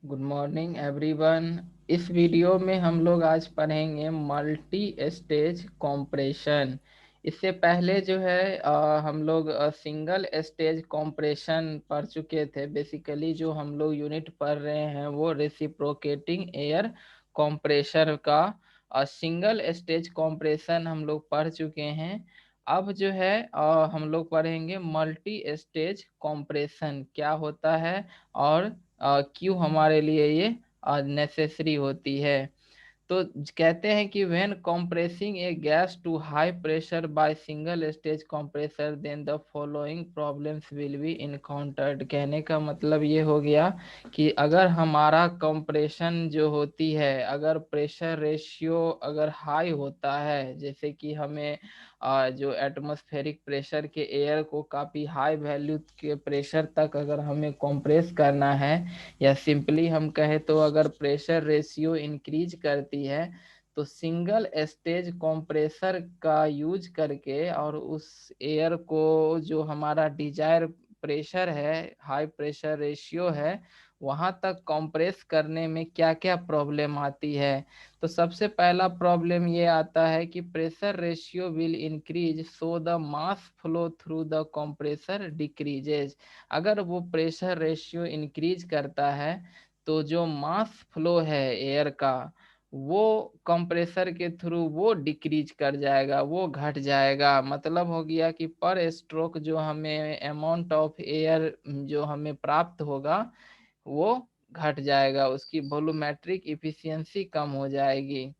Good morning everyone. इस video में हम लोग आज पढ़ेंगे मल्टी स्टेज कॉम्प्रेशन। इससे पहले जो है हम लोग सिंगल स्टेज कॉम्प्रेशन पढ़ चुके थे। बेसिकली जो हम लोग यूनिट पढ़ रहे हैं वो रेसिप्रोकेटिंग एयर कॉम्प्रेशर का सिंगल स्टेज कॉम्प्रेशन हम लोग पढ़ चुके हैं। अब जो है हम लोग पढ़ेंगे मल्टी स्टेज कॉम्प्रेशन क्या होता है और क्यों हमारे लिए ये नेसेसरी होती है। तो कहते हैं कि when compressing a gas to high pressure by single stage compressor then the following problems will be encountered. कहने का मतलब ये हो गया कि अगर हमारा कंप्रेशन जो होती है, अगर प्रेशर रेशियो अगर हाई होता है, जैसे कि हमें जो एटमॉस्फेरिक प्रेशर के एयर को काफ़ी हाई वैल्यू के प्रेशर तक अगर हमें कंप्रेस करना है, या सिंपली हम कहें तो अगर प्रेशर रेशियो इंक्रीज करती है, तो सिंगल स्टेज कंप्रेसर का यूज करके और उस एयर को जो हमारा डिजायर प्रेशर है, हाई प्रेशर रेशियो है, वहां तक कंप्रेस करने में क्या क्या प्रॉब्लम आती है। तो सबसे पहला प्रॉब्लम ये आता है कि pressure ratio will increase so the mass flow through the compressor decreases. अगर वो प्रेशर रेशियो इंक्रीज करता है तो जो मास फ्लो है एयर का, वो कंप्रेसर के थ्रू वो डिक्रीज कर जाएगा, वो घट जाएगा। मतलब हो गया कि पर स्ट्रोक जो हमें अमाउंट ऑफ एयर जो हमें प्राप्त होगा वो घट जाएगा, उसकी वॉल्यूमेट्रिक इफिशियंसी कम हो जाएगी।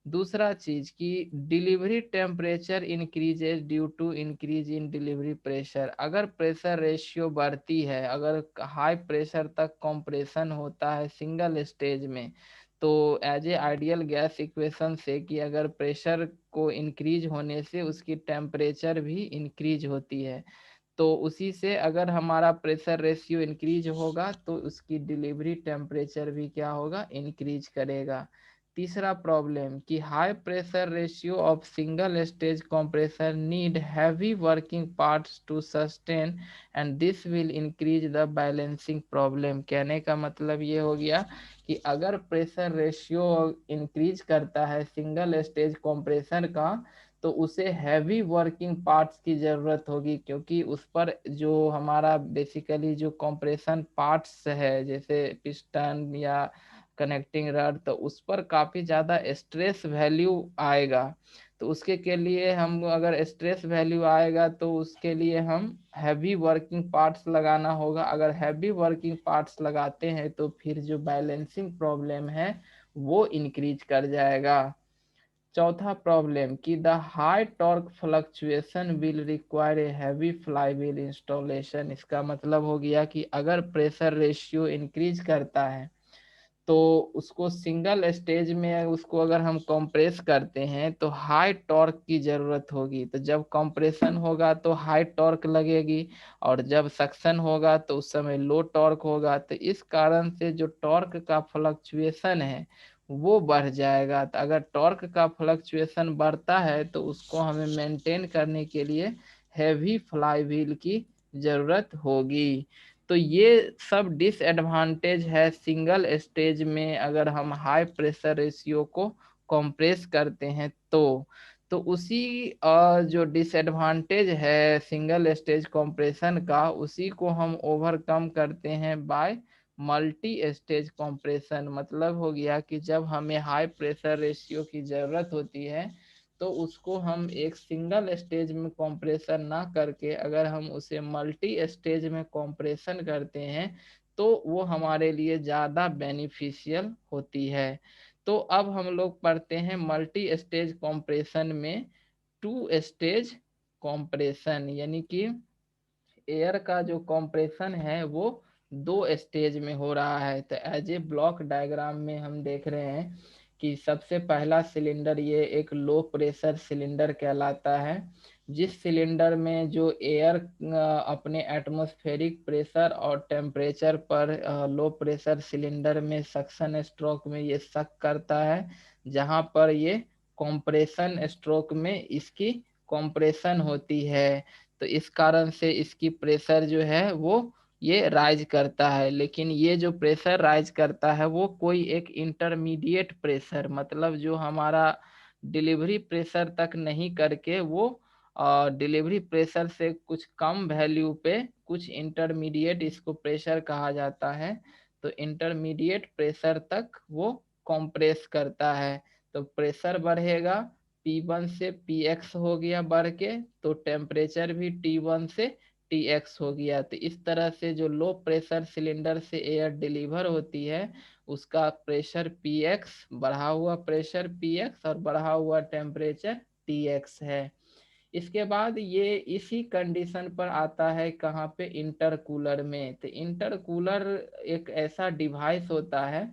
दूसरा चीज कि delivery temperature increases due to increase in delivery pressure. अगर प्रेशर रेशियो बढ़ती है, अगर हाई प्रेशर तक कंप्रेशन होता है सिंगल स्टेज में, तो as a ideal gas equation से कि अगर प्रेशर को इंक्रीज होने से उसकी टेम्परेचर भी इंक्रीज होती है, तो उसी से अगर हमारा प्रेशर रेशियो इंक्रीज होगा तो उसकी डिलीवरी टेम्परेचर भी क्या होगा, इंक्रीज करेगा। तीसरा प्रॉब्लम कि high pressure ratio of single stage compressor need heavy working parts to sustain and this will increase the balancing problem. कहने का मतलब ये हो गया कि अगर प्रेशर रेशियो इंक्रीज करता है सिंगल स्टेज कंप्रेसर का, तो उसे हैवी वर्किंग पार्ट्स की जरूरत होगी, क्योंकि उस पर जो हमारा बेसिकली जो कंप्रेशन पार्ट्स है, जैसे पिस्टन या कनेक्टिंग रड, तो उस पर काफी ज्यादा स्ट्रेस वैल्यू आएगा। तो उसके के लिए हम अगर स्ट्रेस वैल्यू आएगा तो उसके लिए हम हैवी वर्किंग पार्ट्स लगाना होगा। अगर हैवी वर्किंग पार्ट्स लगाते हैं तो फिर जो बैलेंसिंग प्रॉब्लम है वो इंक्रीज कर जाएगा। चौथा प्रॉब्लम कि the high torque fluctuation will require a heavy flywheel installation. इसका मतलब हो गया कि अगर प्रेशर रेशियो इंक्रीज करता है तो उसको सिंगल स्टेज में उसको अगर हम कंप्रेस करते हैं तो हाई टॉर्क की जरूरत होगी। तो जब कंप्रेशन होगा तो हाई टॉर्क लगेगी, और जब सक्शन होगा तो उस समय लो टॉर्क होगा। तो इस कारण से जो टॉर्क का फ्लक्चुएशन है वो बढ़ जाएगा। तो अगर टॉर्क का फ्लक्चुएशन बढ़ता है तो उसको हमें मेंटेन करने के लिए हैवी फ्लाई व्हील की जरूरत होगी। तो ये सब डिसएडवांटेज है सिंगल स्टेज में अगर हम हाई प्रेशर रेशियो को कंप्रेस करते हैं तो उसी जो डिसएडवांटेज है सिंगल स्टेज कंप्रेशन का, उसी को हम ओवरकम करते हैं बाय मल्टी स्टेज कंप्रेशन। मतलब हो गया कि जब हमें हाई प्रेशर रेशियो की जरूरत होती है तो उसको हम एक सिंगल स्टेज में कंप्रेशन ना करके अगर हम उसे मल्टी स्टेज में कंप्रेशन करते हैं तो वो हमारे लिए ज़्यादा बेनिफिशियल होती है। तो अब हम लोग पढ़ते हैं मल्टी स्टेज कंप्रेशन में टू स्टेज कंप्रेशन, यानी कि एयर का जो कंप्रेशन है वो दो स्टेज में हो रहा है। तो एज ए ब्लॉक डायग्राम में हम देख रहे हैं कि सबसे पहला सिलेंडर ये एक लो प्रेशर सिलेंडर कहलाता है, जिस सिलेंडर में जो एयर अपने एटमॉस्फेरिक प्रेशर और टेम्परेचर पर लो प्रेशर सिलेंडर में सक्शन स्ट्रोक में ये सक करता है, जहां पर ये कंप्रेशन स्ट्रोक में इसकी कंप्रेशन होती है। तो इस कारण से इसकी प्रेशर जो है वो ये राइज करता है। लेकिन ये जो प्रेशर राइज करता है वो कोई एक इंटरमीडिएट प्रेशर, मतलब जो हमारा डिलीवरी प्रेशर तक नहीं करके वो डिलीवरी प्रेशर से कुछ कम वैल्यू पे कुछ इंटरमीडिएट, इसको प्रेशर कहा जाता है। तो इंटरमीडिएट प्रेशर तक वो कंप्रेस करता है। तो प्रेशर बढ़ेगा, P1 से Px हो गया बढ़ के, तो टेम्परेचर भी T1 से Tx हो गया। तो इस तरह से जो लो प्रेशर सिलेंडर से एयर डिलीवर होती है उसका प्रेशर Px, बढ़ा हुआ प्रेशर Px और बढ़ा हुआ टेम्परेचर Tx है। इसके बाद ये इसी कंडीशन पर आता है कहाँ पे, इंटरकूलर में। तो इंटरकूलर एक ऐसा डिवाइस होता है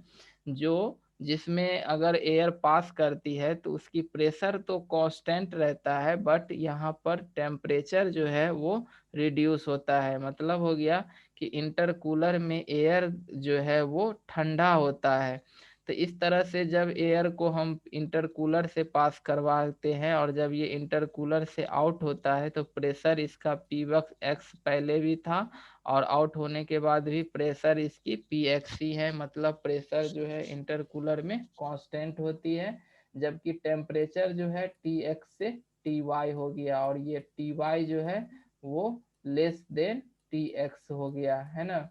जो जिसमें अगर एयर पास करती है तो उसकी प्रेशर तो कांस्टेंट रहता है, बट यहाँ पर टेम्परेचर जो है वो रिड्यूस होता है। मतलब हो गया कि इंटरकूलर में एयर जो है वो ठंडा होता है। तो इस तरह से जब एयर को हम इंटरकूलर से पास करवाते हैं और जब ये इंटरकूलर से आउट होता है तो प्रेशर इसका Px पहले भी था और आउट होने के बाद भी प्रेशर इसकी Px ही है। मतलब प्रेशर जो है इंटरकूलर में कांस्टेंट होती है, जबकि टेम्परेचर जो है Tx से Ty हो गया, और ये Ty जो है वो लेस देन Tx हो गया, है ना।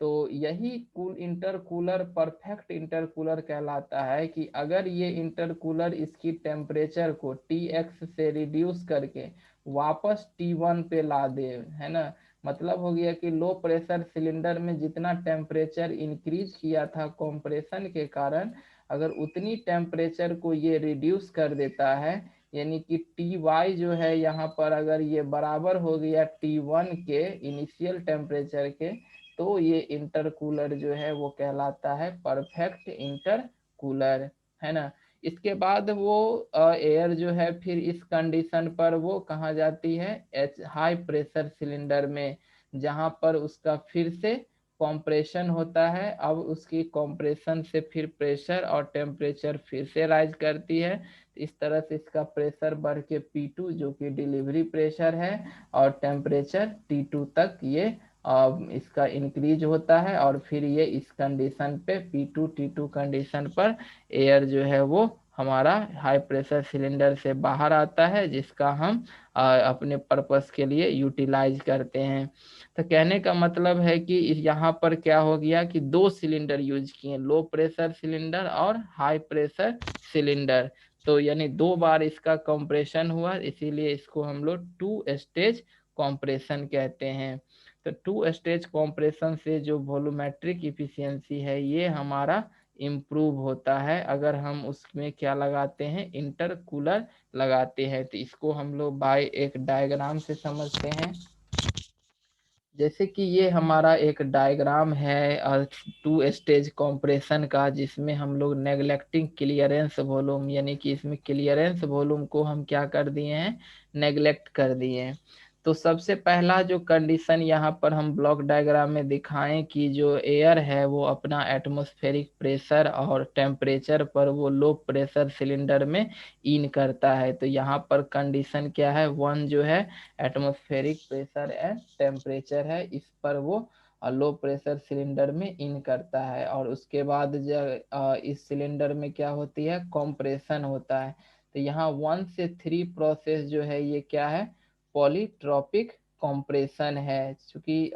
तो यही कूल इंटरकूलर परफेक्ट इंटरकूलर कहलाता है कि अगर ये इंटरकूलर इसकी टेम्परेचर को Tx से रिड्यूस करके वापस T1 पे ला दे, है ना। मतलब हो गया कि लो प्रेशर सिलेंडर में जितना टेम्परेचर इंक्रीज किया था कंप्रेशन के कारण, अगर उतनी टेम्परेचर को ये रिड्यूस कर देता है, यानी कि Ty जो है यहाँ पर अगर ये बराबर हो गया T1 के इनिशियल टेम्परेचर के, तो ये इंटरकूलर जो है वो कहलाता है परफेक्ट इंटरकूलर, है ना। इसके बाद वो एयर जो है फिर इस कंडीशन पर वो कहाँ जाती है, एच हाई प्रेशर सिलेंडर में, जहां पर उसका फिर से कॉम्प्रेशन होता है। अब उसकी कॉम्प्रेशन से फिर प्रेशर और टेम्परेचर फिर से राइज करती है। इस तरह से इसका प्रेशर बढ़ के P2 जो कि डिलीवरी प्रेशर है और टेम्परेचर T2 तक ये इसका इंक्रीज होता है, और फिर ये इस कंडीशन पे P2 T2 कंडीशन पर एयर जो है वो हमारा हाई प्रेशर सिलेंडर से बाहर आता है, जिसका हम अपने पर्पस के लिए यूटिलाइज करते हैं। तो कहने का मतलब है कि यहाँ पर क्या हो गया कि दो सिलेंडर यूज किए, लो प्रेशर सिलेंडर और हाई प्रेशर सिलेंडर। तो यानी दो बार इसका कंप्रेशन हुआ, इसीलिए इसको हम लोग टू स्टेज कंप्रेशन कहते हैं। तो टू स्टेज कंप्रेशन से जो वॉल्यूमेट्रिक इफिशियंसी है ये हमारा इम्प्रूव होता है अगर हम उसमें क्या लगाते हैं, इंटरकूलर लगाते हैं। तो इसको हम लोग बाय एक डायग्राम से समझते हैं। जैसे कि ये हमारा एक डायग्राम है टू स्टेज कंप्रेशन का, जिसमें हम लोग नेग्लेक्टिंग क्लियरेंस वॉल्यूम, यानी कि इसमें क्लियरेंस वॉल्यूम को हम क्या कर दिए हैं, नेग्लेक्ट कर दिए हैं। तो सबसे पहला जो कंडीशन यहाँ पर हम ब्लॉक डायग्राम में दिखाएं कि जो एयर है वो अपना एटमॉस्फेरिक प्रेशर और टेम्परेचर पर वो लो प्रेशर सिलेंडर में इन करता है। तो यहाँ पर कंडीशन क्या है, वन जो है एटमॉस्फेरिक प्रेशर एंड टेम्परेचर है, इस पर वो लो प्रेशर सिलेंडर में इन करता है। और उसके बाद जब इस सिलेंडर में क्या होती है, कंप्रेशन होता है। तो यहाँ 1 से 3 प्रोसेस जो है ये क्या है, पॉलीट्रॉपिक कंप्रेशन है। चूंकि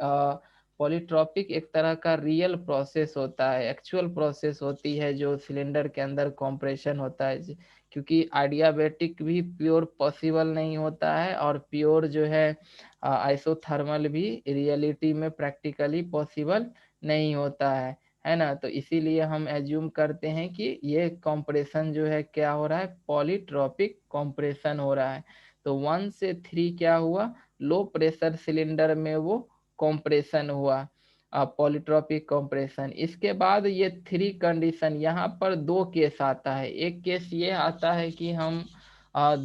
पॉलीट्रॉपिक एक तरह का रियल प्रोसेस होता है, एक्चुअल प्रोसेस होती है जो सिलेंडर के अंदर कंप्रेशन होता है। क्योंकि आइडियाबैटिक भी प्योर पॉसिबल नहीं होता है, और प्योर जो है आइसोथर्मल भी रियलिटी में प्रैक्टिकली पॉसिबल नहीं होता है ना। तो इसीलिए हम एज्यूम करते हैं कि ये कंप्रेशन जो है क्या हो रहा है, पॉलीट्रॉपिक कंप्रेशन हो रहा है। तो 1 से 3 क्या हुआ, लो प्रेशर सिलेंडर में वो कंप्रेशन हुआ, पॉलीट्रॉपिक कंप्रेशन। इसके बाद ये 3 कंडीशन, यहाँ पर 2 केस आता है। एक केस ये आता है कि हम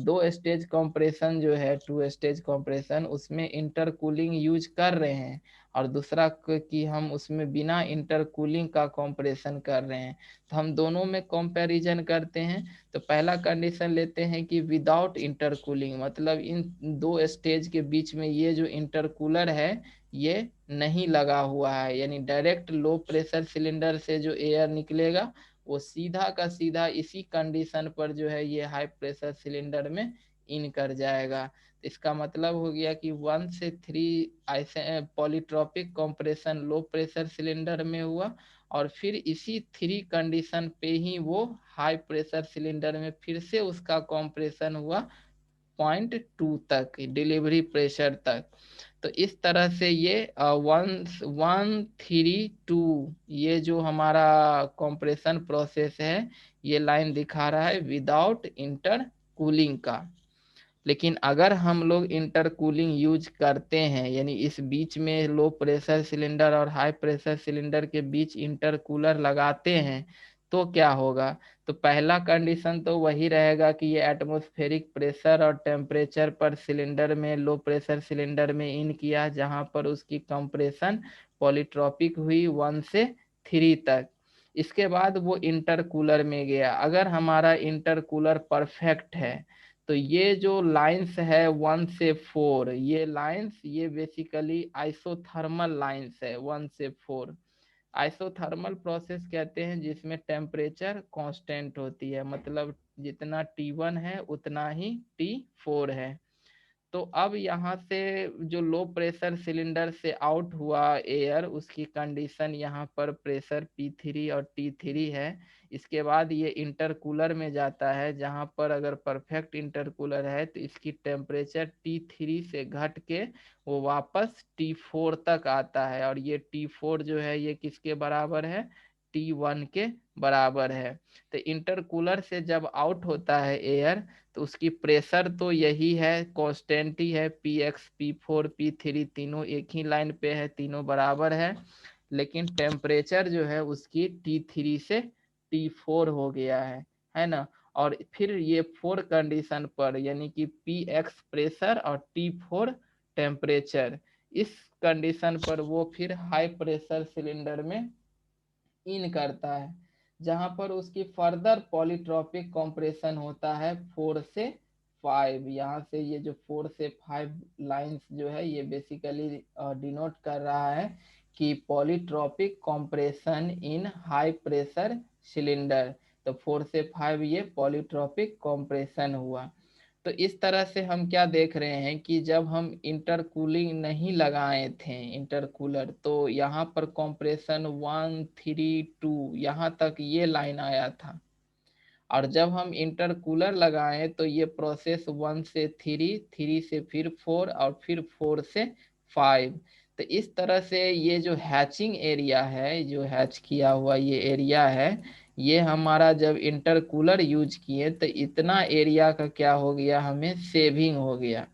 2 स्टेज कंप्रेशन जो है, 2 स्टेज कंप्रेशन, उसमें इंटरकूलिंग यूज कर रहे हैं, और दूसरा कि हम उसमें बिना इंटरकूलिंग का कंप्रेशन कर रहे हैं। तो हम दोनों में कंपैरिजन करते हैं। तो पहला कंडीशन लेते हैं कि विदाउट इंटरकूलिंग, मतलब इन 2 स्टेज के बीच में ये जो इंटरकूलर है ये नहीं लगा हुआ है, यानी डायरेक्ट लो प्रेशर सिलेंडर से जो एयर निकलेगा वो सीधा का सीधा इसी कंडीशन पर जो है ये हाई प्रेशर सिलेंडर में इन कर जाएगा। तो इसका मतलब हो गया कि 1 से 3 ऐसे polytropic compression low pressure cylinder में हुआ, और फिर इसी 3 कंडीशन पे ही वो हाई प्रेशर सिलेंडर में फिर से उसका कंप्रेशन हुआ 0.2 तक, डिलीवरी प्रेशर तक। तो इस तरह से ये 1 1 3 2 ये जो हमारा कंप्रेशन प्रोसेस है ये लाइन दिखा रहा है विदाउट इंटर कूलिंग का। लेकिन अगर हम लोग इंटरकूलिंग यूज करते हैं, यानी इस बीच में लो प्रेशर सिलेंडर और हाई प्रेशर सिलेंडर के बीच इंटरकूलर लगाते हैं, तो क्या होगा? तो पहला कंडीशन तो वही रहेगा कि ये एटमॉस्फेरिक प्रेशर और टेम्परेचर पर सिलेंडर में लो प्रेशर सिलेंडर में इन किया, जहां पर उसकी कंप्रेशन पॉलीट्रॉपिक हुई 1 से 3 तक। इसके बाद वो इंटरकूलर में गया। अगर हमारा इंटरकूलर परफेक्ट है तो ये जो लाइंस है 1 से 4, ये लाइंस ये बेसिकली आइसोथर्मल लाइंस है 1 से 4। आइसोथर्मल प्रोसेस कहते हैं जिसमें टेम्परेचर कांस्टेंट होती है, मतलब जितना T1 है उतना ही T4 है। तो अब यहाँ से जो लो प्रेशर सिलेंडर से आउट हुआ एयर, उसकी कंडीशन यहाँ पर प्रेशर P3 और T3 है। इसके बाद ये इंटरकूलर में जाता है, जहाँ पर अगर परफेक्ट इंटरकूलर है तो इसकी टेम्परेचर T3 से घट के वो वापस T4 तक आता है, और ये T4 जो है ये किसके बराबर है? T1 के बराबर है। तो इंटरकूलर से जब आउट होता है एयर तो उसकी प्रेशर तो यही है, कांस्टेंट ही है, Px P4 P3 तीनों एक ही लाइन पे है, तीनों बराबर है। लेकिन टेम्परेचर जो है उसकी T3 से T4 हो गया है ना। और फिर ये 4 कंडीशन पर, यानी कि Px प्रेशर और T4 टेम्परेचर, इस कंडीशन पर वो फिर हाई प्रेशर सिलेंडर में इन करता है, जहां पर उसकी फर्दर पॉलीट्रॉपिक कंप्रेशन होता है 4 से 5। यहाँ से ये जो 4 से 5 लाइंस जो है ये बेसिकली डिनोट कर रहा है कि polytropic compression in high pressure cylinder. तो 4 से 5 ये पॉलीट्रॉपिक कंप्रेशन हुआ। तो इस तरह से हम क्या देख रहे हैं कि जब हम इंटरकूलिंग नहीं लगाए थे इंटरकूलर, तो यहाँ पर कंप्रेशन 1 3 2 यहाँ तक ये लाइन आया था। और जब हम इंटरकूलर लगाए तो ये प्रोसेस 1 से 3, 3 से फिर 4 और फिर 4 से 5। तो इस तरह से ये जो हैचिंग एरिया है, जो हैच किया हुआ ये एरिया है, ये हमारा जब इंटरकूलर यूज किए तो इतना एरिया का क्या हो गया, हमें सेविंग हो गया।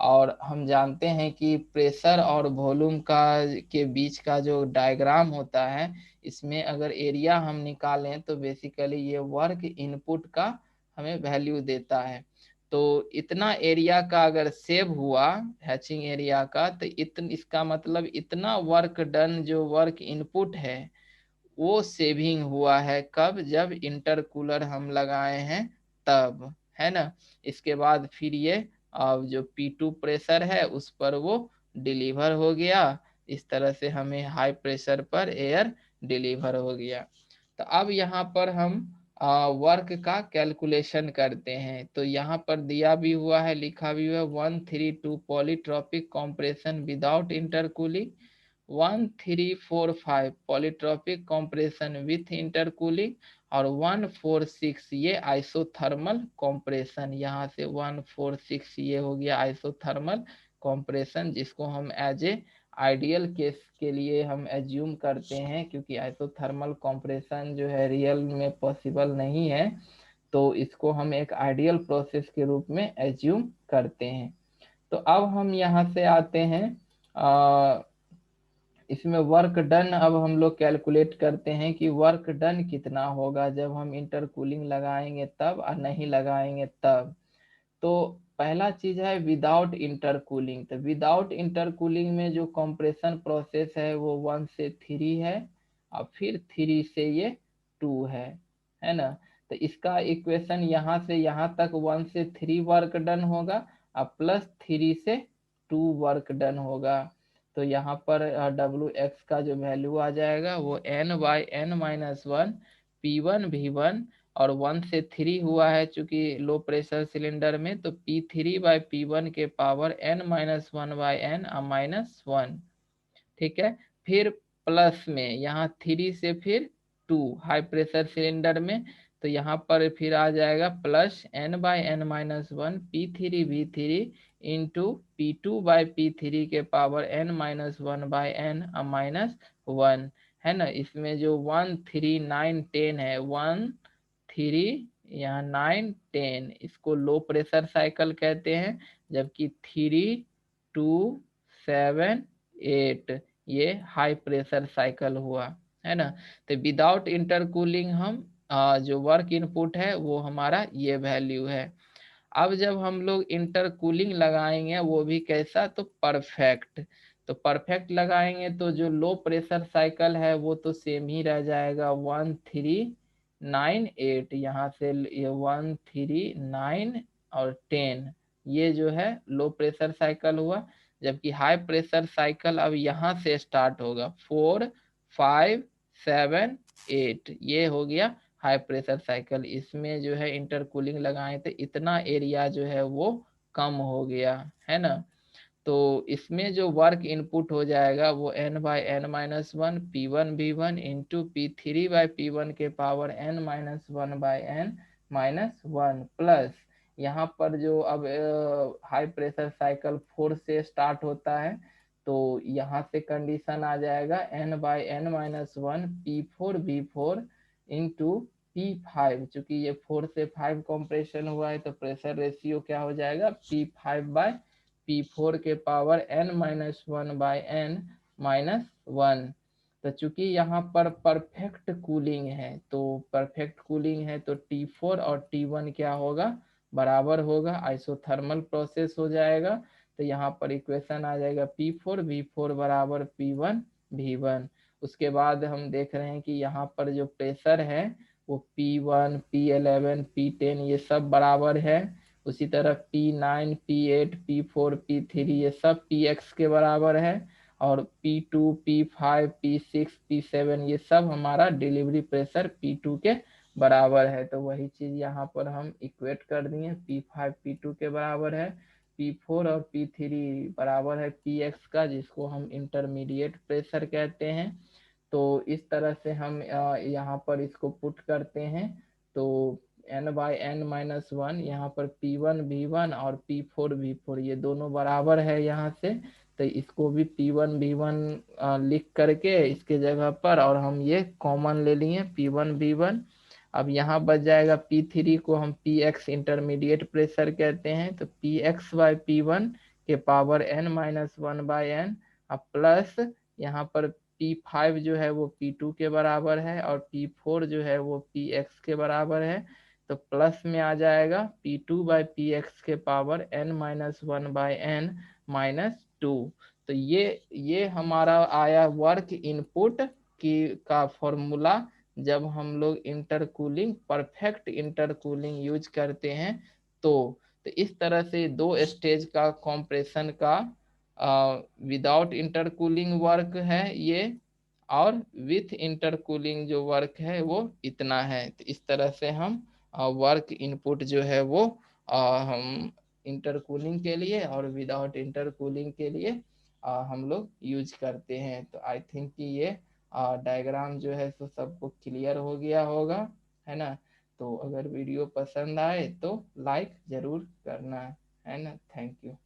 और हम जानते हैं कि प्रेशर और वॉल्यूम का के बीच का जो डायग्राम होता है, इसमें अगर एरिया हम निकालें तो बेसिकली ये वर्क इनपुट का हमें वैल्यू देता है। तो इतना एरिया का अगर सेव हुआ हैचिंग एरिया का, तो इसका मतलब इतना वर्क डन, जो वर्क इनपुट है वो सेविंग हुआ है। कब? जब इंटरकूलर हम लगाए हैं तब, है ना। इसके बाद फिर ये अब जो P2 प्रेशर है उस पर वो डिलीवर हो गया। इस तरह से हमें हाई प्रेशर पर एयर डिलीवर हो गया। तो अब यहाँ पर हम वर्क का कैलकुलेशन करते हैं। तो यहाँ पर दिया भी हुआ है, लिखा भी हुआ है 1 3 2 polytropic compression without intercooling, 1 3 4 5 polytropic compression with intercooling, और 1 4 6 ये आइसोथर्मल कॉम्प्रेशन। यहाँ से 1 4 6 ये हो गया आइसोथर्मल कॉम्प्रेशन, जिसको हम एज ए आइडियल केस के लिए हम एज्यूम करते हैं, क्योंकि आइसोथर्मल कॉम्प्रेशन जो है रियल में पॉसिबल नहीं है। तो इसको हम एक आइडियल प्रोसेस के रूप में एज्यूम करते हैं। तो अब हम यहाँ से आते हैं इसमें वर्क डन। अब हम लोग कैलकुलेट करते हैं कि वर्क डन कितना होगा जब हम इंटरकूलिंग लगाएंगे तब और नहीं लगाएंगे तब। तो पहला चीज है विदाउट इंटरकूलिंग। तो विदाउट इंटरकूलिंग में जो कंप्रेशन प्रोसेस है वो 1 से 3 है, और फिर 3 से ये 2 है ना। तो इसका इक्वेशन यहाँ से यहाँ तक 1 से 3 वर्क डन होगा और +3 से 2 वर्क डन होगा। तो यहाँ पर Wx का जो वैल्यू आ जाएगा वो n/n-1 P1V1, और 1 से 3 हुआ है चूंकि लो प्रेशर सिलेंडर में, तो P3/P1 के पावर n-1/n-1। ठीक है। फिर प्लस में यहाँ 3 से फिर 2 हाई प्रेशर सिलेंडर में, तो यहाँ पर फिर आ जाएगा plus n/n-1 P3V3 into P2/P3 के पावर n-1/n-1, है ना। इसमें जो 1 3 9 10 है, 1 3 यहाँ 9 10, इसको लो प्रेशर साइकिल कहते हैं, जबकि 3 2 7 8 ये हाई प्रेशर साइकिल हुआ, है ना। तो विदाउट इंटरकूलिंग हम जो वर्क इनपुट है वो हमारा ये वैल्यू है। अब जब हम लोग इंटरकूलिंग लगाएंगे, वो भी कैसा, तो परफेक्ट। तो परफेक्ट लगाएंगे तो जो लो प्रेशर साइकिल है वो तो सेम ही रह जाएगा, 1 3 9 8, यहाँ से ये 1 3 9 और 10, ये जो है लो प्रेशर साइकिल हुआ। जबकि हाई प्रेशर साइकिल अब यहाँ से स्टार्ट होगा, 4 5 7 8, ये हो गया हाई प्रेशर साइकिल। इसमें जो है इंटरकूलिंग लगाए तो इतना एरिया जो है वो कम हो गया, है ना। तो इसमें जो वर्क इनपुट हो जाएगा वो n/n-1 P1V1 इंटू P3/P1 के पावर n-1/n-1 प्लस, यहाँ पर जो अब हाई प्रेशर साइकिल 4 से स्टार्ट होता है, तो यहाँ से कंडीशन आ जाएगा n/n-1 P4V4 इंटू P5, चूंकि ये 4 से 5 कॉम्प्रेशन हुआ है तो प्रेशर रेशियो क्या हो जाएगा, P5/P4 के पावर n-1/n-1। तो चूंकि यहाँ पर परफेक्ट कूलिंग है, तो परफेक्ट कूलिंग है तो T4 और T1 क्या होगा, बराबर होगा, आइसोथर्मल प्रोसेस हो जाएगा। तो यहाँ पर इक्वेशन आ जाएगा P4V4 बराबर P1V1। उसके बाद हम देख रहे हैं कि यहाँ पर जो प्रेशर है वो P1 P11 P10 ये सब बराबर है। उसी तरह P9 P8 P4 P3 ये सब Px के बराबर है, और P2 P5 P6 P7 ये सब हमारा डिलीवरी प्रेशर P2 के बराबर है। तो वही चीज यहाँ पर हम इक्वेट कर दिए, P5 P2 के बराबर है, P4 और P3 बराबर है Px का, जिसको हम इंटरमीडिएट प्रेशर कहते हैं। तो इस तरह से हम यहाँ पर इसको पुट करते हैं, तो n/n-1 यहाँ पर P1V1 और P4V4 ये दोनों बराबर है यहाँ से, तो इसको भी P1V1 लिख करके इसके जगह पर, और हम ये कॉमन ले लिए P1V1। अब यहाँ बच जाएगा P3 को हम Px इंटरमीडिएट प्रेशर कहते हैं, तो Px/P1 के पावर n-1/n, अब प्लस यहाँ पर P5 जो है वो P2 के बराबर है, और P4 जो है वो Px के बराबर है। तो प्लस में आ जाएगा P2/Px के पावर n-1/n-2। तो ये हमारा आया वर्क इनपुट की का फॉर्मूला, जब हम लोग इंटरकूलिंग, परफेक्ट इंटरकूलिंग यूज करते हैं। तो इस तरह से दो स्टेज का कॉम्प्रेशन का विदाउट इंटरकूलिंग वर्क है ये, और विथ इंटरकूलिंग जो वर्क है वो इतना है। तो इस तरह से हम वर्क इनपुट जो है वो हम इंटरकूलिंग के लिए और विदाउट इंटरकूलिंग के लिए हम लोग यूज करते हैं। तो आई थिंक कि ये डायग्राम जो है सो सबको क्लियर हो गया होगा, है ना। तो अगर वीडियो पसंद आए तो लाइक जरूर करना, है ना। Thank you.